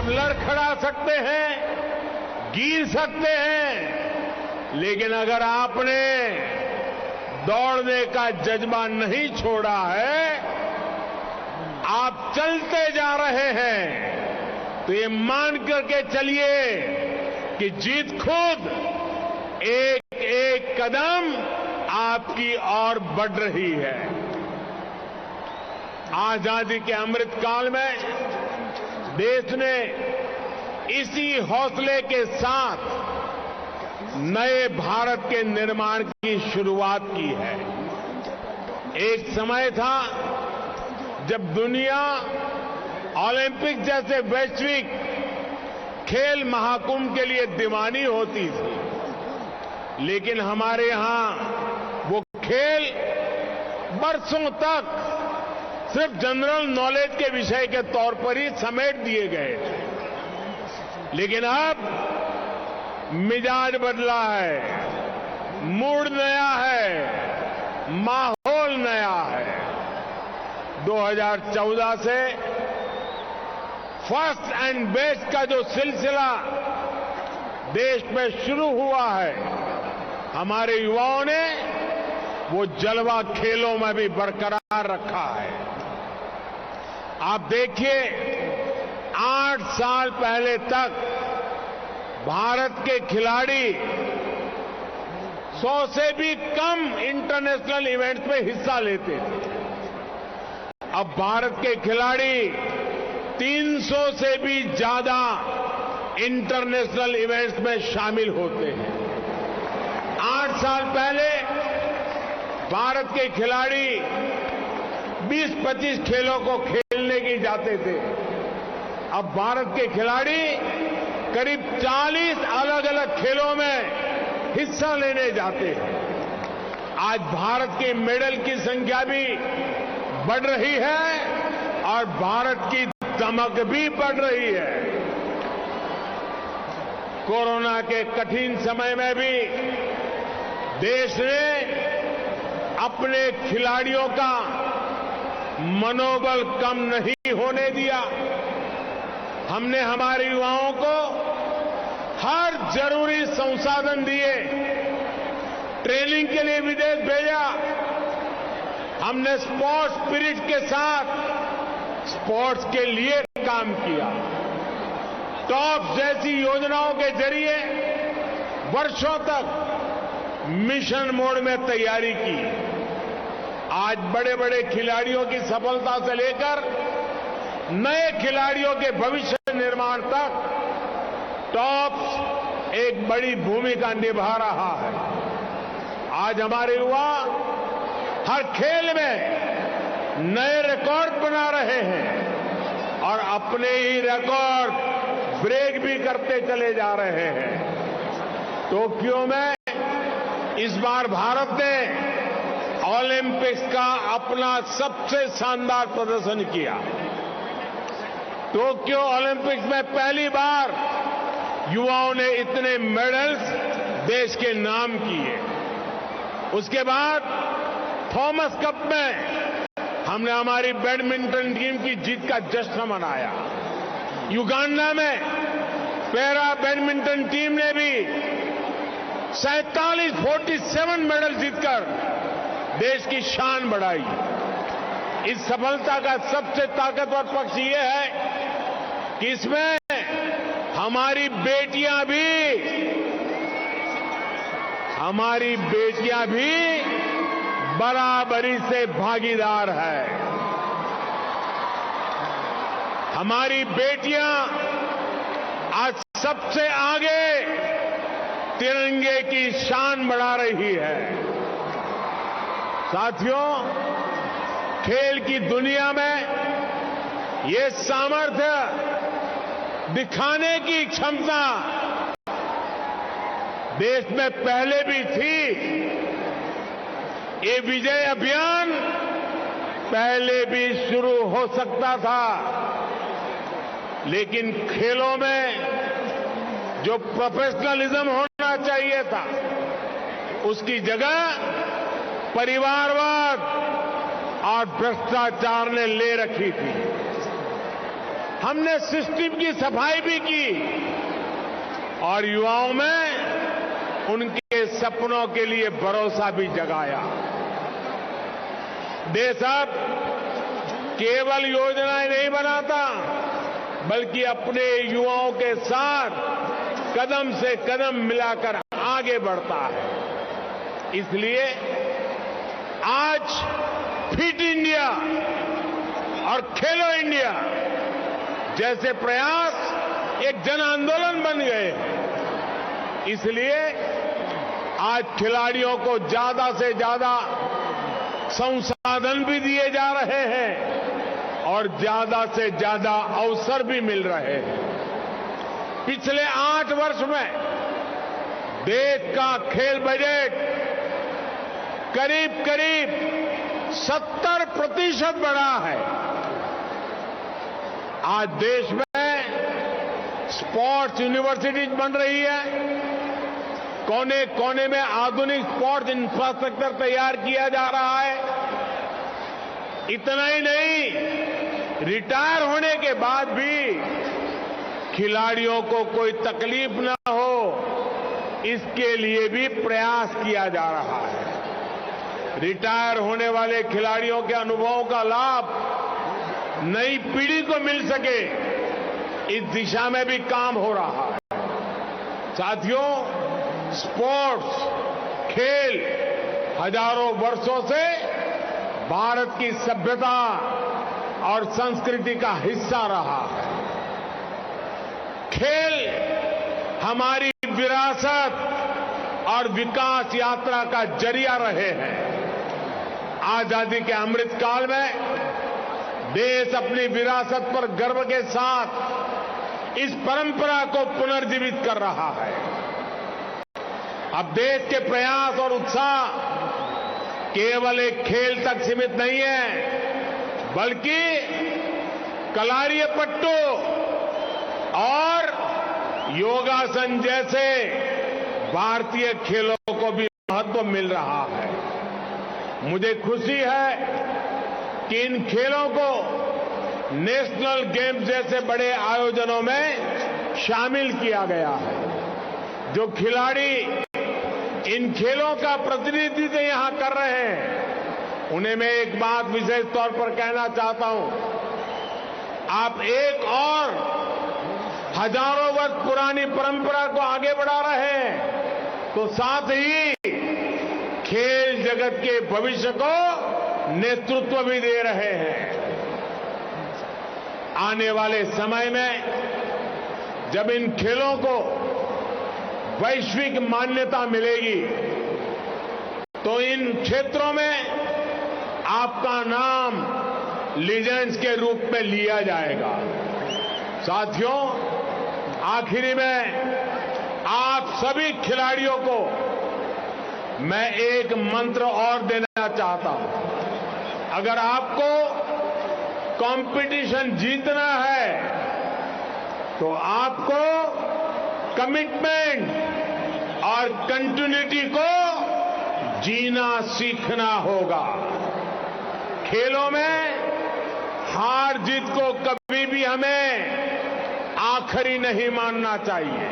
आप लड़खड़ा सकते हैं, गिर सकते हैं, लेकिन अगर आपने दौड़ने का जज्बा नहीं छोड़ा है, आप चलते जा रहे हैं, तो ये मान करके चलिए कि जीत खुद एक एक कदम आपकी ओर बढ़ रही है। आजादी के अमृत काल में देश ने इसी हौसले के साथ नए भारत के निर्माण की शुरुआत की है। एक समय था जब दुनिया ओलंपिक जैसे वैश्विक खेल महाकुंभ के लिए दीवानी होती थी, लेकिन हमारे यहां वो खेल बरसों तक सिर्फ जनरल नॉलेज के विषय के तौर पर ही समेट दिए गए थे। लेकिन अब मिजाज बदला है, मूड नया है, माहौल नया है। 2014 से फर्स्ट एंड बेस्ट का जो सिलसिला देश में शुरू हुआ है, हमारे युवाओं ने वो जलवा खेलों में भी बरकरार रखा है। आप देखिए, 8 साल पहले तक भारत के खिलाड़ी 100 से भी कम इंटरनेशनल इवेंट्स में हिस्सा लेते थे। अब भारत के खिलाड़ी 300 से भी ज्यादा इंटरनेशनल इवेंट्स में शामिल होते हैं। 8 साल पहले भारत के खिलाड़ी 20-25 खेलों को खेलने के जाते थे। अब भारत के खिलाड़ी करीब 40 अलग अलग खेलों में हिस्सा लेने जाते हैं। आज भारत के मेडल की संख्या भी बढ़ रही है और भारत की दमक भी बढ़ रही है। कोरोना के कठिन समय में भी देश ने अपने खिलाड़ियों का मनोबल कम नहीं होने दिया। हमने हमारे युवाओं को हर जरूरी संसाधन दिए, ट्रेनिंग के लिए विदेश भेजा। हमने स्पोर्ट्स स्पिरिट के साथ स्पोर्ट्स के लिए काम किया। टॉप्स जैसी योजनाओं के जरिए वर्षों तक मिशन मोड में तैयारी की। आज बड़े बड़े खिलाड़ियों की सफलता से लेकर नए खिलाड़ियों के भविष्य निर्माण तक टॉप्स एक बड़ी भूमिका निभा रहा है। आज हमारे युवा हर खेल में नए रिकॉर्ड बना रहे हैं और अपने ही रिकॉर्ड ब्रेक भी करते चले जा रहे हैं। टोक्यो में इस बार भारत ने ओलंपिक्स का अपना सबसे शानदार प्रदर्शन किया। टोक्यो ओलंपिक्स में पहली बार युवाओं ने इतने मेडल्स देश के नाम किए। उसके बाद थॉमस कप में हमने हमारी बैडमिंटन टीम की जीत का जश्न मनाया। युगांडा में पैरा बैडमिंटन टीम ने भी 47 मेडल जीतकर देश की शान बढ़ाई। इस सफलता का सबसे ताकतवर पक्ष ये है कि इसमें हमारी बेटियां भी बराबरी से भागीदार है। हमारी बेटियां आज सबसे आगे तिरंगे की शान बढ़ा रही है। साथियों, खेल की दुनिया में ये सामर्थ्य दिखाने की क्षमता देश में पहले भी थी। ये विजय अभियान पहले भी शुरू हो सकता था, लेकिन खेलों में जो प्रोफेशनलिज्म होना चाहिए था, उसकी जगह परिवारवाद और भ्रष्टाचार ने ले रखी थी। हमने सिस्टम की सफाई भी की और युवाओं में उनके सपनों के लिए भरोसा भी जगाया। देश अब केवल योजनाएं नहीं बनाता, बल्कि अपने युवाओं के साथ कदम से कदम मिलाकर आगे बढ़ता है। इसलिए आज फिट इंडिया और खेलो इंडिया जैसे प्रयास एक जन आंदोलन बन गए। इसलिए आज खिलाड़ियों को ज्यादा से ज्यादा संसाधन भी दिए जा रहे हैं और ज्यादा से ज्यादा अवसर भी मिल रहे हैं। पिछले 8 वर्ष में देश का खेल बजट करीब करीब 70% बढ़ा है। आज देश में स्पोर्ट्स यूनिवर्सिटीज बन रही है, कोने कोने में आधुनिक स्पोर्ट्स इंफ्रास्ट्रक्चर तैयार किया जा रहा है। इतना ही नहीं, रिटायर होने के बाद भी खिलाड़ियों को कोई तकलीफ न हो, इसके लिए भी प्रयास किया जा रहा है। रिटायर होने वाले खिलाड़ियों के अनुभवों का लाभ नई पीढ़ी को मिल सके, इस दिशा में भी काम हो रहा है। साथियों, स्पोर्ट्स, खेल हजारों वर्षों से भारत की सभ्यता और संस्कृति का हिस्सा रहा है। खेल हमारी विरासत और विकास यात्रा का जरिया रहे हैं। आजादी के अमृत काल में देश अपनी विरासत पर गर्व के साथ इस परंपरा को पुनर्जीवित कर रहा है। अब देश के प्रयास और उत्साह केवल एक खेल तक सीमित नहीं है, बल्कि कलारीपयट्टू और योगासन जैसे भारतीय खेलों को भी महत्व मिल रहा है। मुझे खुशी है कि इन खेलों को नेशनल गेम्स जैसे बड़े आयोजनों में शामिल किया गया है। जो खिलाड़ी इन खेलों का प्रतिनिधित्व यहां कर रहे हैं, उन्हें मैं एक बात विशेष तौर पर कहना चाहता हूं। आप एक और हजारों वर्ष पुरानी परंपरा को आगे बढ़ा रहे हैं, तो साथ ही खेल जगत के भविष्य को नेतृत्व भी दे रहे हैं। आने वाले समय में जब इन खेलों को वैश्विक मान्यता मिलेगी, तो इन क्षेत्रों में आपका नाम लीजेंड्स के रूप में लिया जाएगा। साथियों, आखिरी में आप सभी खिलाड़ियों को मैं एक मंत्र और देना चाहता हूं। अगर आपको कंपटीशन जीतना है, तो आपको कमिटमेंट और कंटिन्यूटी को जीना सीखना होगा। खेलों में हार जीत को कभी भी हमें आखिरी नहीं मानना चाहिए।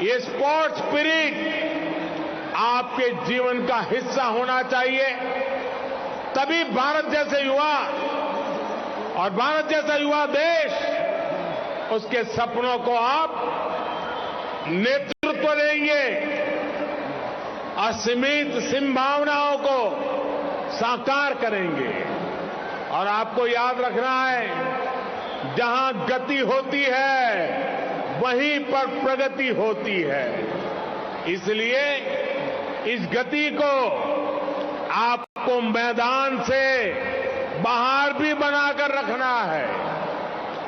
ये स्पोर्ट्स स्पिरिट आपके जीवन का हिस्सा होना चाहिए। तभी भारत जैसे युवा और भारत जैसा युवा देश, उसके सपनों को आप नेतृत्व देंगे, असीमित संभावनाओं को साकार करेंगे। और आपको याद रखना है, जहां गति होती है वहीं पर प्रगति होती है। इसलिए इस गति को आपको मैदान से बाहर भी बनाकर रखना है।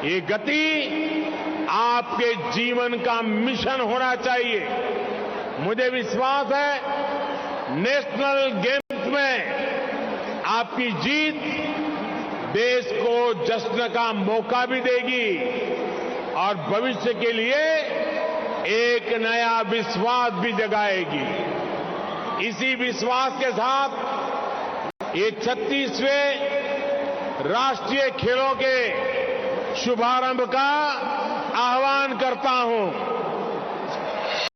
ये गति आपके जीवन का मिशन होना चाहिए। मुझे विश्वास है नेशनल गेम्स में आपकी जीत देश को जश्न का मौका भी देगी और भविष्य के लिए एक नया विश्वास भी जगाएगी। इसी विश्वास के साथ ये 36वें राष्ट्रीय खेलों के शुभारंभ का आह्वान करता हूं।